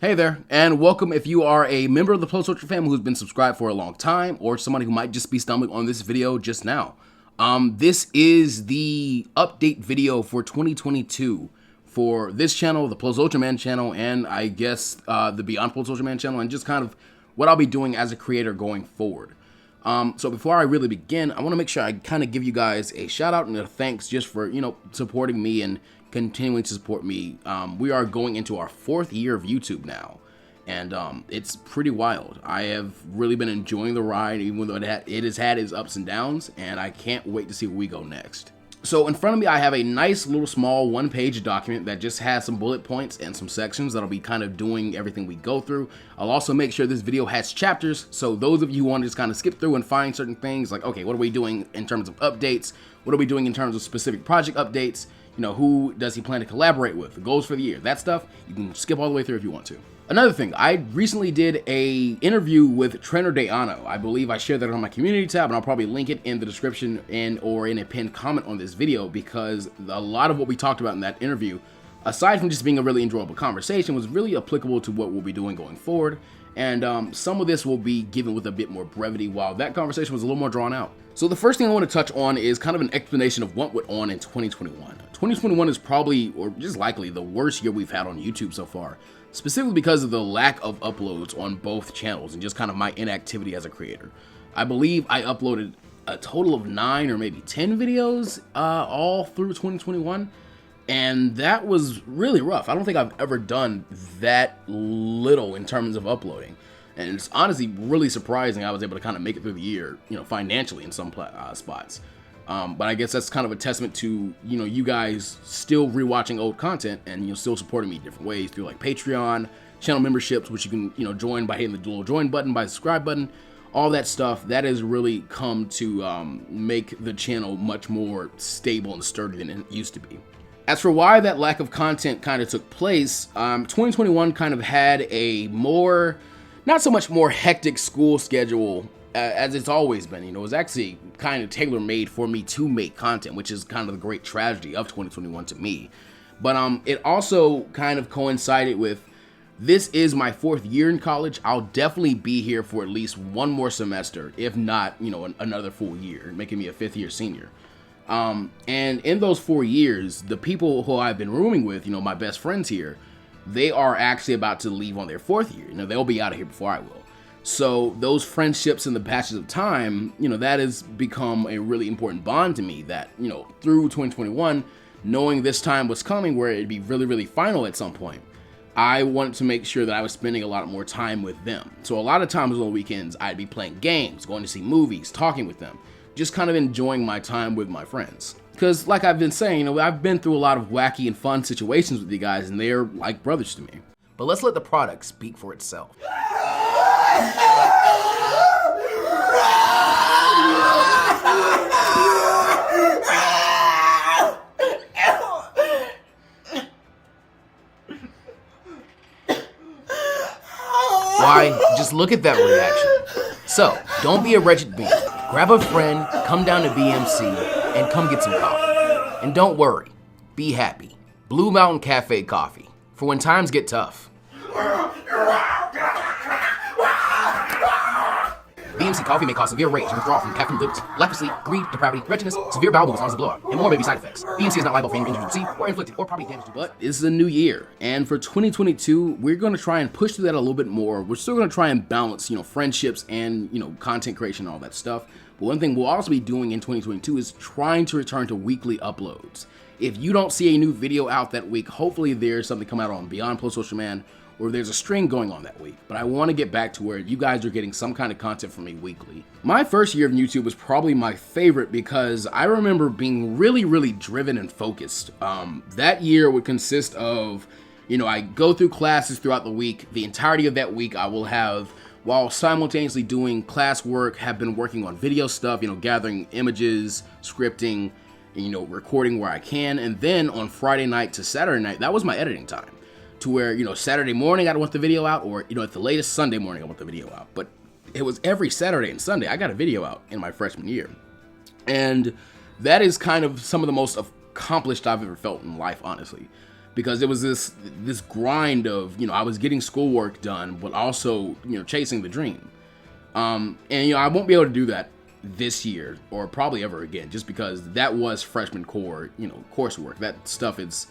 Hey there, and welcome if you are a member of the ForenzaAudio family who's been subscribed for a long time, or somebody who might just be stumbling on this video just now. This is the update video for 2022 for this channel, the ForenzaAudio Man channel, and I guess the Beyond ForenzaAudio Man channel, and just kind of what I'll be doing as a creator going forward. So before I really begin, I want to make sure I kind of give you guys a shout out and a thanks just for, supporting me and continuing to support me. We are going into our 4th year of YouTube now, and it's pretty wild. I have really been enjoying the ride, even though it has had its ups and downs, and I can't wait to see where we go next. So in front of me, I have a nice little small 1-page document that just has some bullet points and some sections that'll be kind of doing everything we go through. I'll also make sure this video has chapters, so those of you who want to just kind of skip through and find certain things, like, okay, what are we doing in terms of updates? What are we doing in terms of specific project updates? Who does he plan to collaborate with? The goals for the year, that stuff, you can skip all the way through if you want to. Another thing, I recently did a interview with trainer Deano. I believe I shared that on my community tab, and I'll probably link it in the description or in a pinned comment on this video, because a lot of what we talked about in that interview, aside from just being a really enjoyable conversation, was really applicable to what we'll be doing going forward. And some of this will be given with a bit more brevity, while that conversation was a little more drawn out. So the first thing I want to touch on is kind of an explanation of what went on in 2021. 2021 is probably, or just likely, the worst year we've had on YouTube so far, specifically because of the lack of uploads on both channels and just kind of my inactivity as a creator. I believe I uploaded a total of 9 or maybe 10 videos all through 2021, and that was really rough. I don't think I've ever done that little in terms of uploading. And it's honestly really surprising I was able to kind of make it through the year, financially in some spots. But I guess that's kind of a testament to, you guys still rewatching old content and, still supporting me in different ways through like Patreon, channel memberships, which you can, join by hitting the little join button, by the subscribe button, all that stuff. That has really come to make the channel much more stable and sturdy than it used to be. As for why that lack of content kind of took place, 2021 kind of had a not so much more hectic school schedule as it's always been. It was actually kind of tailor-made for me to make content, which is kind of the great tragedy of 2021 to me. But it also kind of coincided with, this is my 4th year in college. I'll definitely be here for at least one more semester, if not, another full year, making me a 5th year senior. And in those 4 years, the people who I've been rooming with, my best friends here, they are actually about to leave on their 4th year. They'll be out of here before I will. So those friendships and the patches of time, that has become a really important bond to me, that, through 2021, knowing this time was coming where it'd be really, really final at some point, I wanted to make sure that I was spending a lot more time with them. So a lot of times on the weekends, I'd be playing games, going to see movies, talking with them, just kind of enjoying my time with my friends. Because like I've been saying, I've been through a lot of wacky and fun situations with you guys, and they're like brothers to me. But let's let the product speak for itself. Why, just look at that reaction. So, don't be a wretched being. Grab a friend, come down to BMC, and come get some coffee. And don't worry, be happy. Blue Mountain Cafe coffee, for when times get tough. BMC coffee may cause severe rage and withdrawal from caffeine lipids, leprosy, greed, depravity, wretchedness, severe bowel movements, as a blowout, and more may be side effects. BMC is not liable for any injury received or inflicted or property damage to. But this is a new year, and for 2022, we're going to try and push through that a little bit more. We're still going to try and balance, friendships and, content creation and all that stuff. But one thing we'll also be doing in 2022 is trying to return to weekly uploads. If you don't see a new video out that week, hopefully there's something coming out on Beyond ForenzaAudio Man, or there's a string going on that week. But I want to get back to where you guys are getting some kind of content from me weekly. My first year of YouTube was probably my favorite because I remember being really, really driven and focused. That year would consist of, I go through classes throughout the week. The entirety of that week I will have, while simultaneously doing classwork, have been working on video stuff, gathering images, scripting, and, recording where I can. And then on Friday night to Saturday night, that was my editing time. To where, Saturday morning I want the video out, or, at the latest Sunday morning I want the video out. But it was every Saturday and Sunday I got a video out in my freshman year. And that is kind of some of the most accomplished I've ever felt in life, honestly. because it was this grind of, I was getting schoolwork done, but also, chasing the dream. And, I won't be able to do that this year or probably ever again, just because that was freshman core, coursework. That stuff is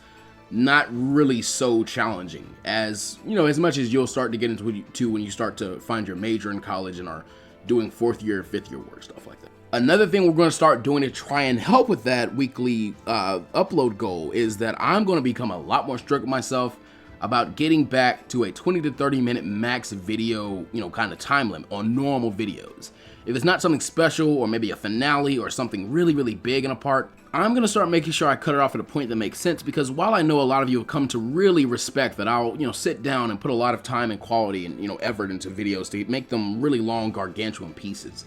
not really so challenging as, as much as you'll start to get into when you start to find your major in college and are doing 4th year, 5th year work, stuff like that. Another thing we're going to start doing to try and help with that weekly upload goal is that I'm going to become a lot more strict with myself about getting back to a 20 to 30 minute max video, kind of time limit on normal videos. If it's not something special or maybe a finale or something really, really big in a part, I'm going to start making sure I cut it off at a point that makes sense, because while I know a lot of you have come to really respect that I'll, sit down and put a lot of time and quality and, effort into videos to make them really long, gargantuan pieces,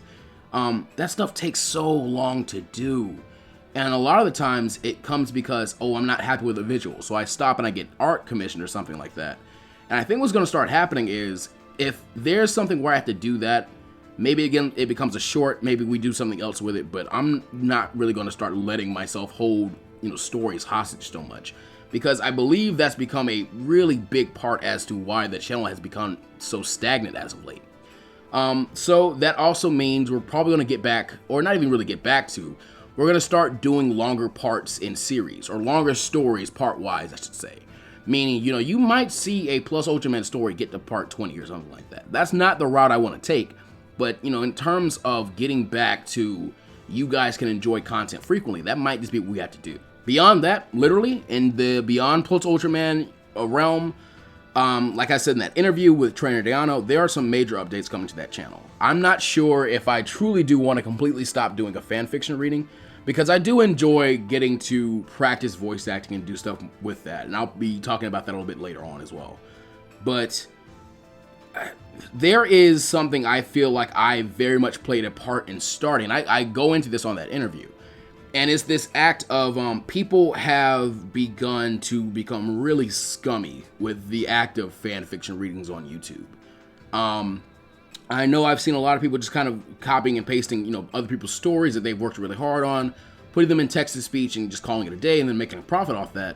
that stuff takes so long to do. And a lot of the times it comes because, I'm not happy with the visual, so I stop and I get art commissioned or something like that. And I think what's going to start happening is, if there's something where I have to do that, maybe again it becomes a short, maybe we do something else with it, but I'm not really going to start letting myself hold, stories hostage so much, because I believe that's become a really big part as to why the channel has become so stagnant as of late. So that also means we're probably going to get back, or not even really get back to, we're going to start doing longer parts in series, or longer stories part-wise, I should say. Meaning, you might see a Plus Ultraman story get to part 20 or something like that. That's not the route I want to take, but, in terms of getting back to you guys can enjoy content frequently, that might just be what we have to do. Beyond that, literally, in the Beyond Plus Ultraman realm, like I said in that interview with trainer Deano, there are some major updates coming to that channel. I'm not sure if I truly do want to completely stop doing a fan fiction reading, because I do enjoy getting to practice voice acting and do stuff with that, and I'll be talking about that a little bit later on as well. But there is something I feel like I very much played a part in starting. I go into this on that interview, and it's this act of people have begun to become really scummy with the act of fan fiction readings on YouTube. I know I've seen a lot of people just kind of copying and pasting, other people's stories that they've worked really hard on, putting them in text-to-speech and just calling it a day and then making a profit off that.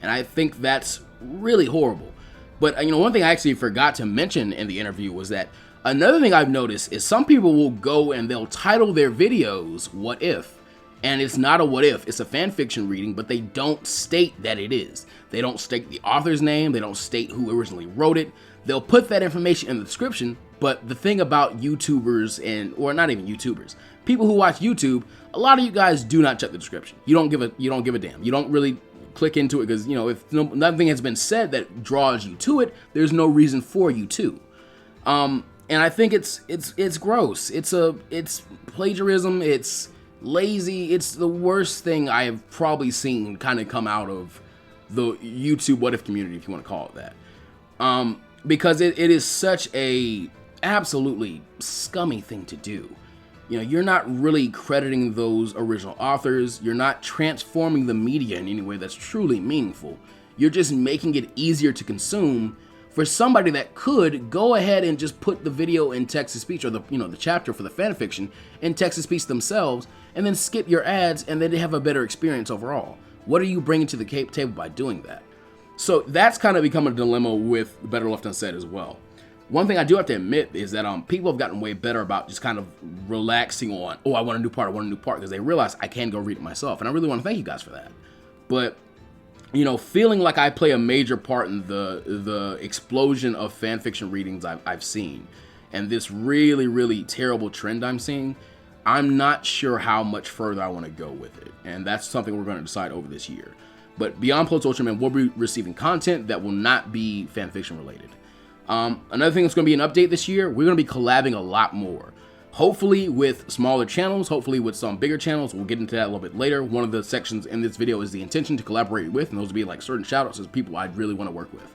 And I think that's really horrible. But, one thing I actually forgot to mention in the interview was that another thing I've noticed is some people will go and they'll title their videos "What If?" And it's not a what if, it's a fan fiction reading, but they don't state that it is. They don't state the author's name, they don't state who originally wrote it. They'll put that information in the description, but the thing about YouTubers or not even YouTubers, people who watch YouTube, a lot of you guys do not check the description. You don't give a damn. You don't really click into it because, if nothing has been said that draws you to it, there's no reason for you to. And I think it's gross. It's plagiarism. It's lazy. It's the worst thing I have probably seen kind of come out of the YouTube what if community, if you want to call it that. Because it is such a absolutely scummy thing to do. You're not really crediting those original authors. You're not transforming the media in any way that's truly meaningful. You're just making it easier to consume for somebody that could go ahead and just put the video in text-to-speech, or the chapter for the fanfiction in text-to-speech themselves, and then skip your ads, and then they have a better experience overall. What are you bringing to the table by doing that? So that's kind of become a dilemma with Better Left Unsaid as well. One thing I do have to admit is that people have gotten way better about just kind of relaxing on, I want a new part, because they realize I can go read it myself, and I really want to thank you guys for that. But, feeling like I play a major part in the explosion of fanfiction readings I've seen, and this really, really terrible trend I'm seeing, I'm not sure how much further I want to go with it, and that's something we're going to decide over this year. But Beyond Plus Ultraman will be receiving content that will not be fanfiction related. Another thing that's going to be an update this year, we're going to be collabing a lot more. Hopefully with smaller channels, hopefully with some bigger channels. We'll get into that a little bit later. One of the sections in this video is the intention to collaborate with, and those will be like certain shoutouts as people I'd really want to work with.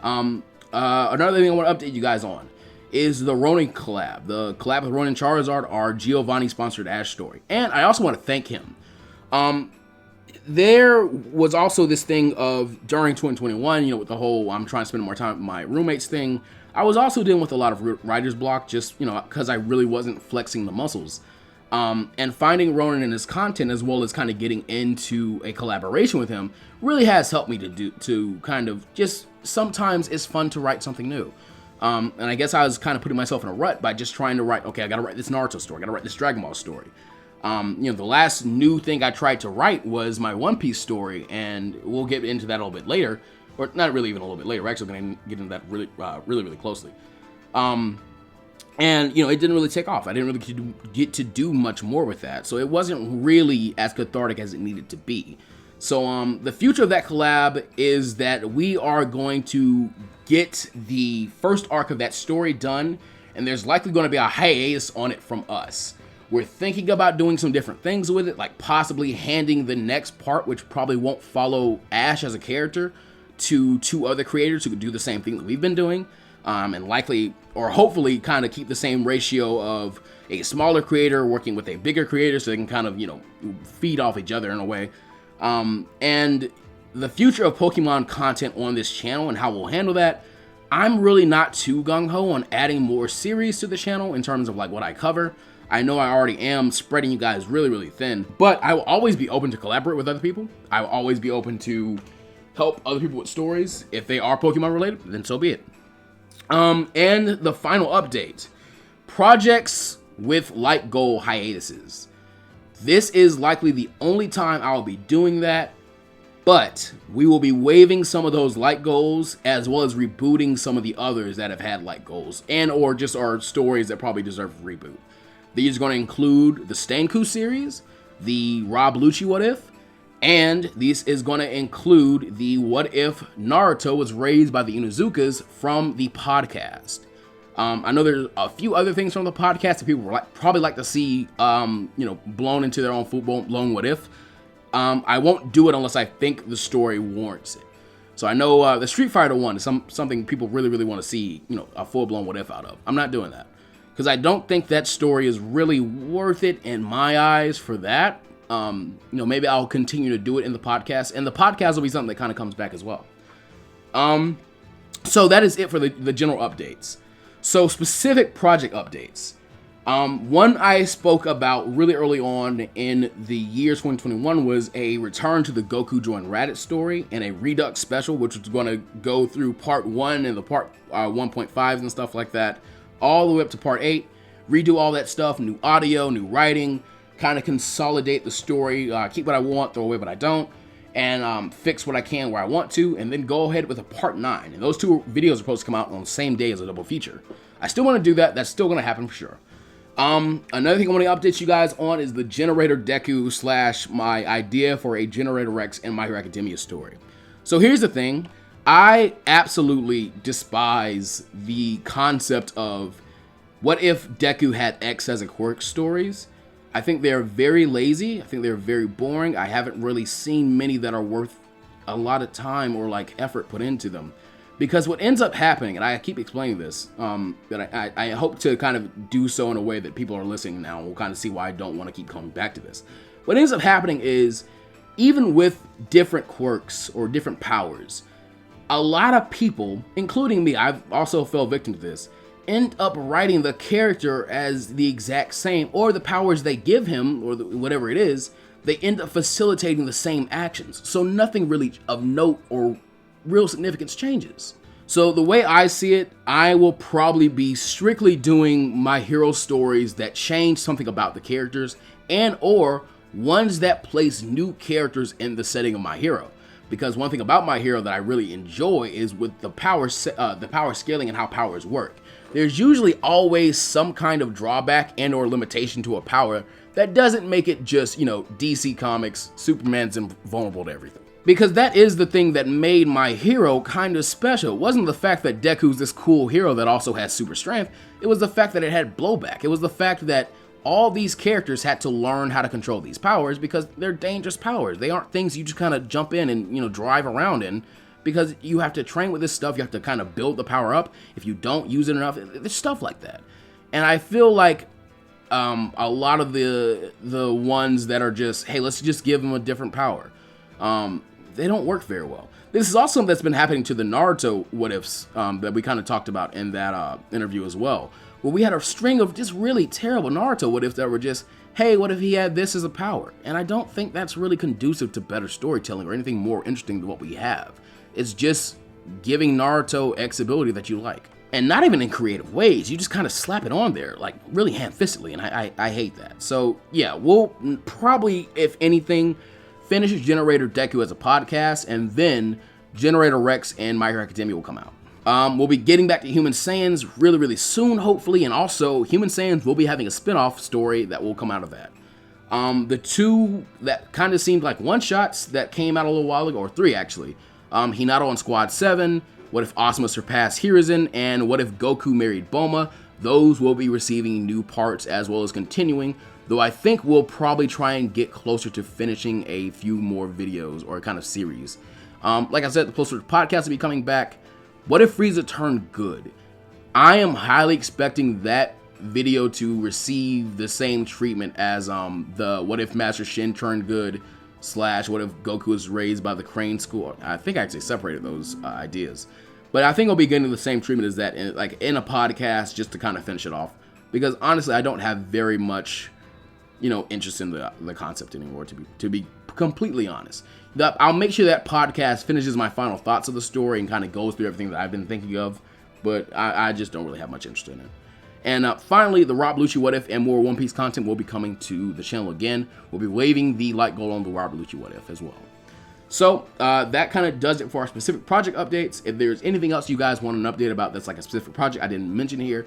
Another thing I want to update you guys on is the Ronin collab. The collab with Ronin Charizard, our Giovanni-sponsored Ash story. And I also want to thank him. There was also this thing of, during 2021, with the whole I'm trying to spend more time with my roommates thing, I was also dealing with a lot of writer's block, just, because I really wasn't flexing the muscles. And finding Ronin in his content, as well as kind of getting into a collaboration with him, really has helped me to kind of just, sometimes it's fun to write something new. And I guess I was kind of putting myself in a rut by just trying to write, okay, I gotta write this Naruto story, I gotta write this Dragon Ball story. The last new thing I tried to write was my One Piece story, and we'll get into that a little bit later, or not really even a little bit later. We're actually going to get into that really closely. And it didn't really take off. I didn't really get to do much more with that, so it wasn't really as cathartic as it needed to be. So the future of that collab is that we are going to get the first arc of that story done, and there's likely going to be a hiatus on it from us. We're thinking about doing some different things with it, like possibly handing the next part, which probably won't follow Ash as a character, to 2 other creators who could do the same thing that we've been doing, and likely, or hopefully, kind of keep the same ratio of a smaller creator working with a bigger creator so they can kind of, feed off each other in a way. And the future of Pokemon content on this channel and how we'll handle that, I'm really not too gung-ho on adding more series to the channel in terms of like what I cover. I know I already am spreading you guys really thin, but I will always be open to collaborate with other people. I will always be open to help other people with stories. If they are Pokemon related, then so be it. And the final update, projects with light goal hiatuses. This is likely the only time I'll be doing that, but we will be waiving some of those light goals as well as rebooting some of the others that have had light goals and or just are stories that probably deserve a reboot. These are going to include the Stanku series, the Rob Lucci What If, and this is going to include the What If Naruto was raised by the Inuzukas from the podcast. I know there's a few other things from the podcast that people probably like to see, blown into their own full-blown What If. I won't do it unless I think the story warrants it. So I know the Street Fighter one is something people really want to see, a full-blown What If out of. I'm not doing that, because I don't think that story is really worth it in my eyes for that. Maybe I'll continue to do it in the podcast, and the podcast will be something that kind of comes back as well. So that is it for the general updates. So specific project updates. One I spoke about really early on in the year 2021 was a return to the Goku Join Raditz story and a Redux special, which was going to go through part 1 and the part 1.5s and stuff like that, all the way up to part 8, redo all that stuff, new audio, new writing, kind of consolidate the story, keep what I want, throw away what I don't, and fix what I can where I want to, and then go ahead with a part 9. And those 2 videos are supposed to come out on the same day as a double feature. I still want to do that. That's still going to happen for sure. Another thing I want to update you guys on is the Generator Deku / my idea for a Generator Rex in My Hero Academia story. So here's the thing. I absolutely despise the concept of what if Deku had X as a quirk stories. I think they're very lazy. I think they're very boring. I haven't really seen many that are worth a lot of time or like effort put into them. Because what ends up happening, and I keep explaining this, but I hope to kind of do so in a way that people are listening now and will kind of see why I don't want to keep coming back to this. What ends up happening is, even with different quirks or different powers, a lot of people, including me, I've also fell victim to this, end up writing the character as the exact same, or the powers they give him, or whatever it is, they end up facilitating the same actions. So nothing really of note or real significance changes. So the way I see it, I will probably be strictly doing my hero stories that change something about the characters and or ones that place new characters in the setting of my hero. Because one thing about my hero that I really enjoy is with the power scaling and how powers work. There's usually always some kind of drawback and or limitation to a power that doesn't make it just, DC Comics, Superman's invulnerable to everything. Because that is the thing that made my hero kind of special. It wasn't the fact that Deku's this cool hero that also has super strength. It was the fact that it had blowback. It was the fact that all these characters had to learn how to control these powers because they're dangerous powers. They aren't things you just kind of jump in and, drive around in, because you have to train with this stuff. You have to kind of build the power up. If you don't use it enough, there's stuff like that. And I feel like a lot of the ones that are just, hey, let's just give them a different power, they don't work very well. This is also something that's been happening to the Naruto what ifs that we kind of talked about in that interview as well, where we had a string of just really terrible Naruto what ifs that were just, hey, what if he had this as a power? And I don't think that's really conducive to better storytelling or anything more interesting than what we have. It's just giving Naruto X ability that you like. And not even in creative ways, you just kind of slap it on there, like really ham-fistedly, and I hate that. So yeah, we'll probably, if anything, finish Generator Deku as a podcast, and then Generator Rex and My Hero Academia will come out. We'll be getting back to Human Saiyans really, really soon, hopefully, and also Human Saiyans will be having a spin-off story that will come out of that. The two that kind of seemed like one-shots that came out a little while ago, or three actually, Hinata on Squad 7, What If Asuma Surpassed Hiruzen, and What If Goku Married Bulma, those will be receiving new parts as well as continuing, though I think we'll probably try and get closer to finishing a few more videos or kind of series. Like I said, the Closer podcast will be coming back. What if Frieza turned good? I am highly expecting that video to receive the same treatment as the What If Master Shin turned good / What If Goku was raised by the Crane School. I think I actually separated those ideas. But I think I'll be getting the same treatment as that in a podcast just to kind of finish it off. Because honestly, I don't have very much, interest in the concept anymore, to be completely honest. I'll make sure that podcast finishes my final thoughts of the story and kind of goes through everything that I've been thinking of, but I just don't really have much interest in it. And finally, the Rob Lucci What If and more One Piece content will be coming to the channel again. We'll be waving the light gold on the Rob Lucci What If as well. So that kind of does it for our specific project updates. If there's anything else you guys want an update about that's like a specific project I didn't mention here,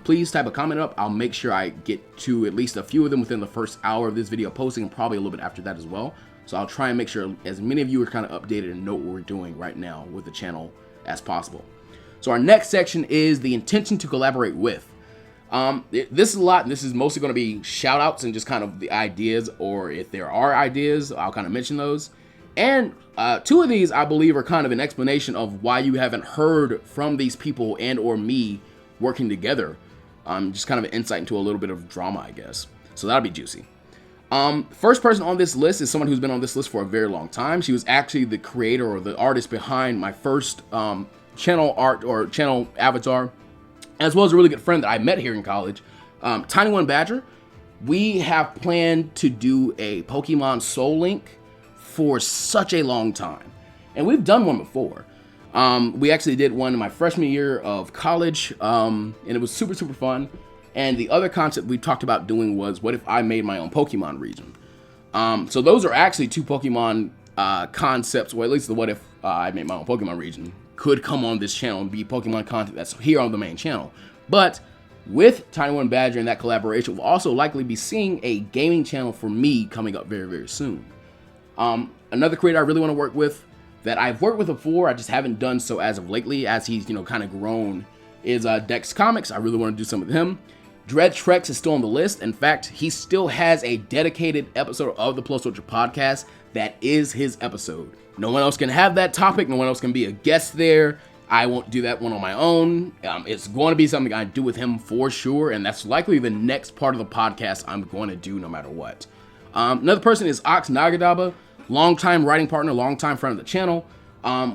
please type a comment up. I'll make sure I get to at least a few of them within the first hour of this video posting, and probably a little bit after that as well. So I'll try and make sure as many of you are kind of updated and know what we're doing right now with the channel as possible. So our next section is the intention to collaborate with. This is a lot, and this is mostly going to be shout outs and just kind of the ideas, or if there are ideas, I'll kind of mention those. And two of these, I believe, are kind of an explanation of why you haven't heard from these people and or me working together. Just kind of an insight into a little bit of drama, I guess. So that'll be juicy. First person on this list is someone who's been on this list for a very long time. She was actually the creator or the artist behind my first channel art or channel avatar, as well as a really good friend that I met here in college, Tiny One Badger. We have planned to do a Pokemon Soul Link for such a long time, and we've done one before. We actually did one in my freshman year of college, and it was super, super fun. And the other concept we talked about doing was, what if I made my own Pokemon region? So those are actually two Pokemon concepts, or at least the what if I made my own Pokemon region could come on this channel and be Pokemon content that's here on the main channel. But with Tiny One Badger and that collaboration, we'll also likely be seeing a gaming channel for me coming up very, very soon. Another creator I really want to work with, that I've worked with before, I just haven't done so as of lately, as he's kind of grown, is DexComics. I really want to do some with him. Jredd Trex is still on the list. In fact, he still has a dedicated episode of the Plus Ultra podcast that is his episode. No one else can have that topic. No one else can be a guest there. I won't do that one on my own. It's going to be something I do with him for sure, and that's likely the next part of the podcast I'm going to do no matter what. Another person is Oxnagadaba, longtime writing partner, longtime friend of the channel.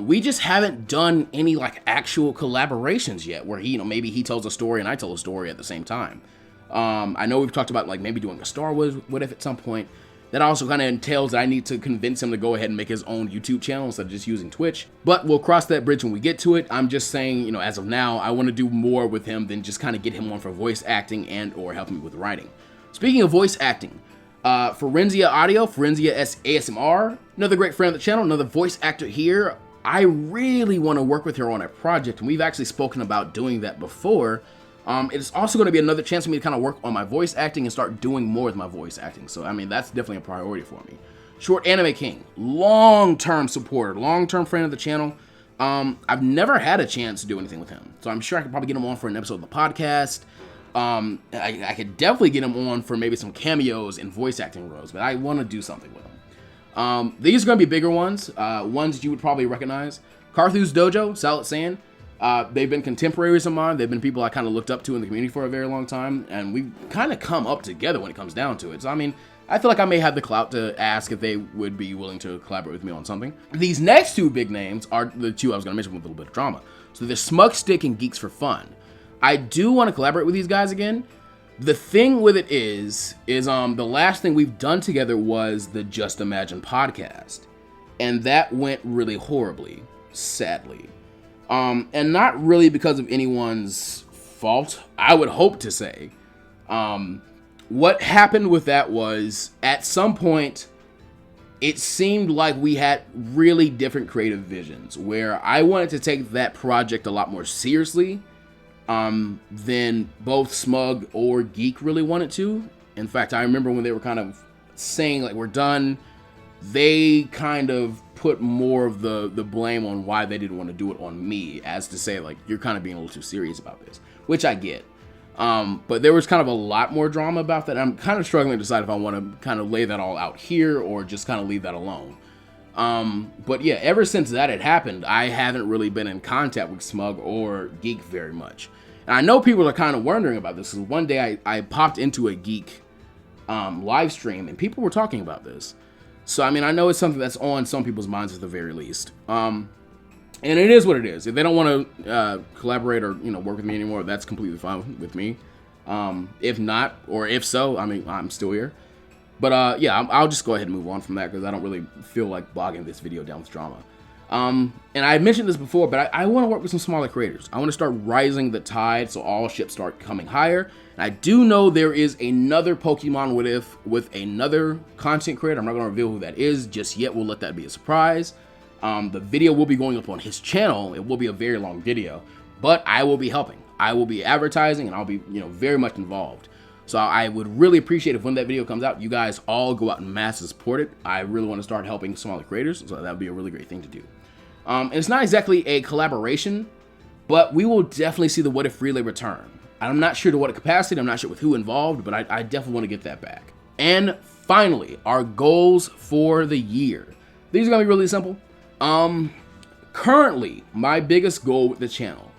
We just haven't done any actual collaborations yet where maybe he tells a story and I tell a story at the same time. I know we've talked about maybe doing a Star Wars What If at some point. That also kind of entails that I need to convince him to go ahead and make his own YouTube channel instead of just using Twitch. But we'll cross that bridge when we get to it. I'm just saying, as of now, I want to do more with him than just kind of get him on for voice acting and or helping me with writing. Speaking of voice acting, ForenzaAudio, Forenzia ASMR, another great friend of the channel, another voice actor here. I really want to work with her on a project, and we've actually spoken about doing that before. It's also going to be another chance for me to kind of work on my voice acting and start doing more with my voice acting. So, that's definitely a priority for me. Short Anime King, long-term supporter, long-term friend of the channel. I've never had a chance to do anything with him, so I'm sure I could probably get him on for an episode of the podcast. I could definitely get him on for maybe some cameos and voice acting roles, but I want to do something with him. These are going to be bigger ones, ones you would probably recognize. Carthu'sDojo, Solid Saiyan. They've been contemporaries of mine. They've been people I kind of looked up to in the community for a very long time, and we've kind of come up together when it comes down to it. So, I feel like I may have the clout to ask if they would be willing to collaborate with me on something. These next two big names are the two I was going to mention with a little bit of drama. So there's SmugStick and Geeks for Fun. I do want to collaborate with these guys again. The thing with it is the last thing we've done together was the Just Imagine podcast. And that went really horribly, sadly. And not really because of anyone's fault, I would hope to say. What happened with that was, at some point, it seemed like we had really different creative visions, where I wanted to take that project a lot more seriously than both Smug or Geek really wanted to. In fact, I remember when they were kind of saying, like, we're done, they kind of put more of the blame on why they didn't want to do it on me, as to say, like, you're kind of being a little too serious about this, which I get. But there was kind of a lot more drama about that. I'm kind of struggling to decide if I want to kind of lay that all out here or just kind of leave that alone. But yeah, ever since that had happened, I haven't really been in contact with Smug or Geek very much. And I know people are kind of wondering about this, because one day I popped into a Geek live stream and people were talking about this. So, I mean, I know it's something that's on some people's minds at the very least. And it is what it is. If they don't want to collaborate or, work with me anymore, that's completely fine with me. If not, or if so, I mean, I'm still here. But yeah, I'll just go ahead and move on from that, because I don't really feel like bogging this video down with drama. And I mentioned this before, but I want to work with some smaller creators. I want to start rising the tide so all ships start coming higher. And I do know there is another Pokemon with another content creator. I'm not going to reveal who that is just yet. We'll let that be a surprise. The video will be going up on his channel. It will be a very long video, but I will be helping. I will be advertising, and I'll be, very much involved. So I would really appreciate if when that video comes out, you guys all go out and mass support it. I really want to start helping smaller creators, so that would be a really great thing to do. And it's not exactly a collaboration, but we will definitely see the What If Relay return. I'm not sure to what capacity, I'm not sure with who involved, but I definitely want to get that back. And finally, our goals for the year. These are going to be really simple. Currently, my biggest goal with the channel,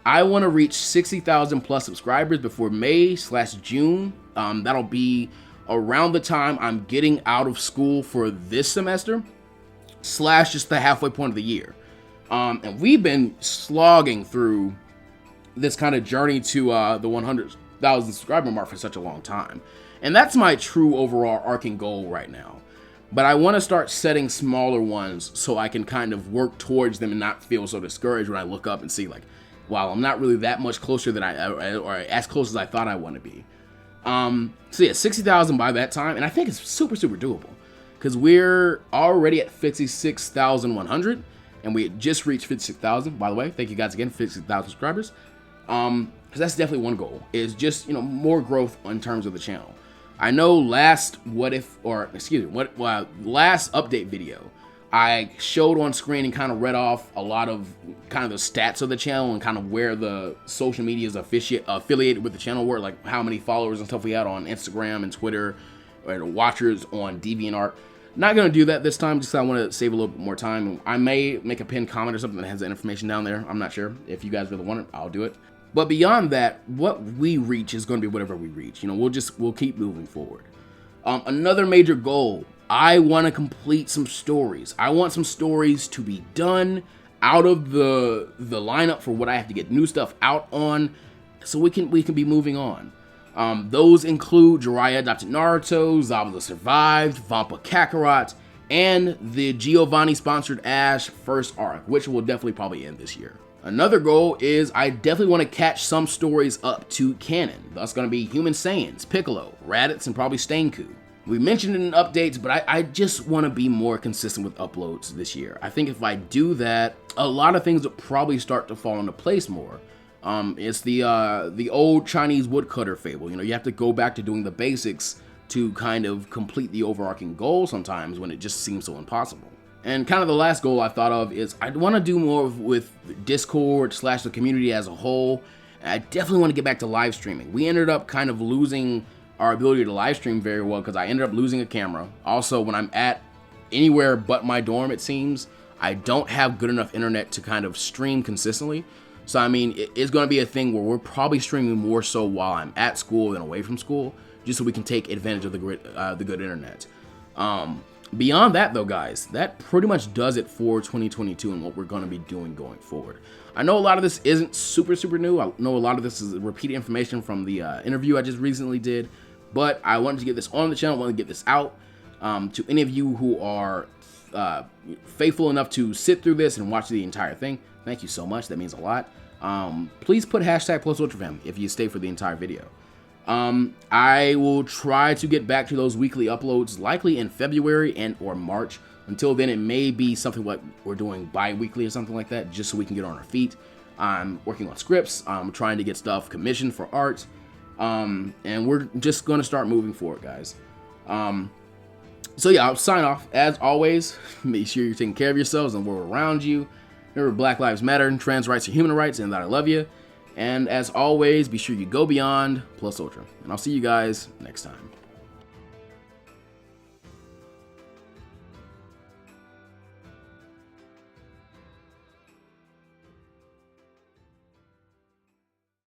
I want to reach 60,000 plus subscribers before May/June. That'll be around the time I'm getting out of school for this semester, / just the halfway point of the year. And we've been slogging through this kind of journey to the 100,000 subscriber mark for such a long time. And that's my true overall arcing goal right now. But I want to start setting smaller ones so I can kind of work towards them and not feel so discouraged when I look up and see, like, wow, I'm not really that much closer than or as close as I thought I want to be. So yeah, 60,000 by that time, and I think it's super, super doable, because we're already at 56,100, and we had just reached 56,000, by the way. Thank you guys again, 56,000 subscribers. Because that's definitely one goal, is just, more growth in terms of the channel. I know last last update video, I showed on screen and kind of read off a lot of kind of the stats of the channel and kind of where the social media is affiliated with the channel were, like how many followers and stuff we had on Instagram and Twitter, and watchers on DeviantArt. Not going to do that this time, just because I want to save a little bit more time. I may make a pinned comment or something that has that information down there. I'm not sure. If you guys really want it, I'll do it. But beyond that, what we reach is going to be whatever we reach. We'll keep moving forward. Another major goal, I want to complete some stories. I want some stories to be done out of the lineup for what I have to get new stuff out on, so we can be moving on. Those include Jiraiya Adopted Naruto, Zabuza Survived, Vampa Kakarot, and the Giovanni-sponsored Ash first arc, which will definitely probably end this year. Another goal is I definitely want to catch some stories up to canon. That's going to be Human Saiyans, Piccolo, Raditz, and probably Stenku. We mentioned it in updates, but I just want to be more consistent with uploads this year. I think if I do that, a lot of things will probably start to fall into place more. It's the old Chinese woodcutter fable. You have to go back to doing the basics to kind of complete the overarching goal sometimes when it just seems so impossible. And kind of the last goal I thought of is I want to do more with Discord / the community as a whole. And I definitely want to get back to live streaming. We ended up kind of losing our ability to live stream very well because I ended up losing a camera. Also, when I'm at anywhere but my dorm, it seems, I don't have good enough internet to kind of stream consistently. So, I mean, it's going to be a thing where we're probably streaming more so while I'm at school than away from school, just so we can take advantage of the good internet. Beyond that, though, guys, that pretty much does it for 2022 and what we're going to be doing going forward. I know a lot of this isn't super new. I know a lot of this is repeated information from the interview I just recently did, but I wanted to get this on the channel. I wanted to get this out to any of you who are faithful enough to sit through this and watch the entire thing. Thank you so much. That means a lot. Please put hashtag #PlusUltraFam if you stay for the entire video. I will try to get back to those weekly uploads, likely in February and or March. Until then, it may be something like we're doing bi-weekly or something like that, just so we can get on our feet. I'm working on scripts. I'm trying to get stuff commissioned for art. And we're just going to start moving forward, guys. So yeah, I'll sign off. As always, make sure you're taking care of yourselves and the world around you. Remember, Black Lives Matter, trans rights are human rights, and that I love you. And as always, be sure you go beyond +Ultra. And I'll see you guys next time.